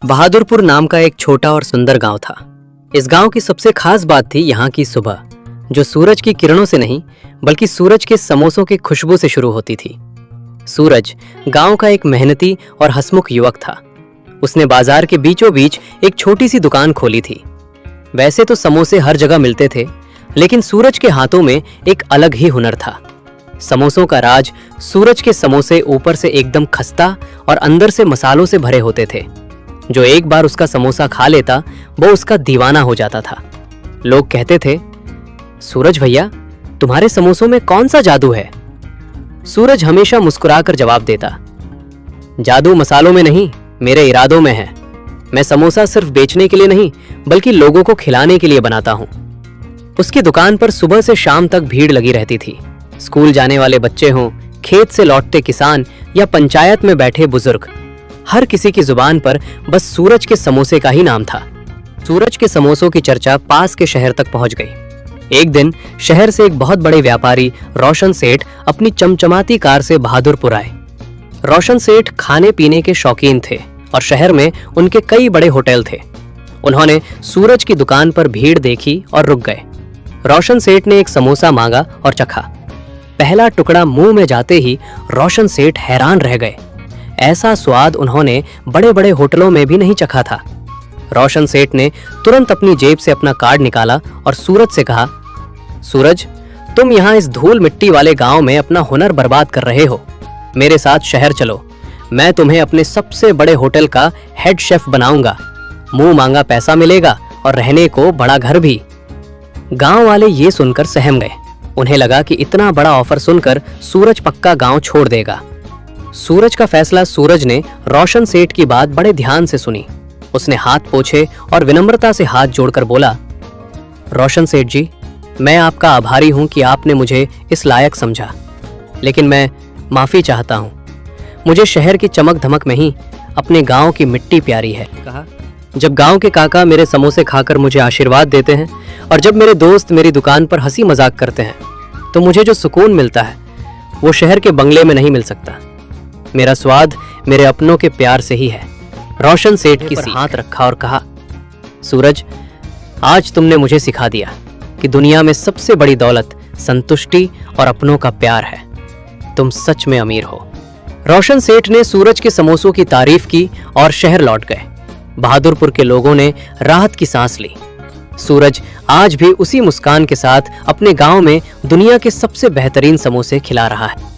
बहादुरपुर नाम का एक छोटा और सुंदर गांव था। इस गांव की सबसे खास बात थी यहाँ की सुबह, जो सूरज की किरणों से नहीं बल्कि सूरज के समोसों की खुशबू से शुरू होती थी। सूरज गांव का एक मेहनती और हंसमुख युवक था। उसने बाजार के बीचों बीच एक छोटी सी दुकान खोली थी। वैसे तो समोसे हर जगह मिलते थे, लेकिन सूरज के हाथों में एक अलग ही हुनर था। समोसों का राज सूरज के समोसे ऊपर से एकदम खस्ता और अंदर से मसालों से भरे होते थे। जो एक बार उसका समोसा खा लेता वो उसका दीवाना हो जाता था। लोग कहते थे, सूरज भैया, तुम्हारे समोसों में कौन सा जादू है? सूरज हमेशा मुस्कुराकर जवाब देता, जादू मसालों में नहीं, मेरे इरादों में है। मैं समोसा सिर्फ बेचने के लिए नहीं बल्कि लोगों को खिलाने के लिए बनाता हूँ। उसकी दुकान पर सुबह से शाम तक भीड़ लगी रहती थी। स्कूल जाने वाले बच्चे हों, खेत से लौटते किसान या पंचायत में बैठे बुजुर्ग, हर किसी की जुबान पर बस सूरज के समोसे का ही नाम था। सूरज के समोसों की चर्चा पास के शहर तक पहुंच गई। एक दिन शहर से एक बहुत बड़े व्यापारी रोशन सेठ अपनी चमचमाती कार से बहादुरपुर आए। रोशन सेठ खाने पीने के शौकीन थे और शहर में उनके कई बड़े होटल थे। उन्होंने सूरज की दुकान पर भीड़ देखी और रुक गए। रोशन सेठ ने एक समोसा मांगा और चखा। पहला टुकड़ा मुंह में जाते ही रोशन सेठ हैरान रह गए। ऐसा स्वाद उन्होंने बड़े बड़े होटलों में भी नहीं चखा था। रोशन सेठ ने तुरंत अपनी जेब से अपना कार्ड निकाला और सूरज से कहा, सूरज, तुम यहाँ इस धूल मिट्टी वाले गांव में अपना हुनर बर्बाद कर रहे हो। मेरे साथ शहर चलो, मैं तुम्हें अपने सबसे बड़े होटल का हेड शेफ बनाऊंगा। मुंह मांगा पैसा मिलेगा और रहने को बड़ा घर भी। गांव वाले ये सुनकर सहम गए। उन्हें लगा कि इतना बड़ा ऑफर सुनकर सूरज पक्का गांव छोड़ देगा। सूरज का फैसला सूरज ने रोशन सेठ की बात बड़े ध्यान से सुनी। उसने हाथ पोंछे और विनम्रता से हाथ जोड़कर बोला, रोशन सेठ जी, मैं आपका आभारी हूं कि आपने मुझे इस लायक समझा, लेकिन मैं माफी चाहता हूं। मुझे शहर की चमक धमक में ही अपने गांव की मिट्टी प्यारी है। कहा, जब गांव के काका मेरे समोसे खाकर मुझे आशीर्वाद देते हैं और जब मेरे दोस्त मेरी दुकान पर हंसी मजाक करते हैं, तो मुझे जो सुकून मिलता है वो शहर के बंगले में नहीं मिल सकता। मेरा स्वाद मेरे अपनों के प्यार से ही है। रोशन सेठ की हाथ रखा और कहा, सूरज, आज तुमने मुझे सिखा दिया कि दुनिया में सबसे बड़ी दौलत संतुष्टि और अपनों का प्यार है। तुम सच में अमीर हो। रोशन सेठ ने सूरज के समोसों की तारीफ की और शहर लौट गए। बहादुरपुर के लोगों ने राहत की सांस ली। सूरज आज भी उसी मुस्कान के साथ अपने गांव में दुनिया के सबसे बेहतरीन समोसे खिला रहा है।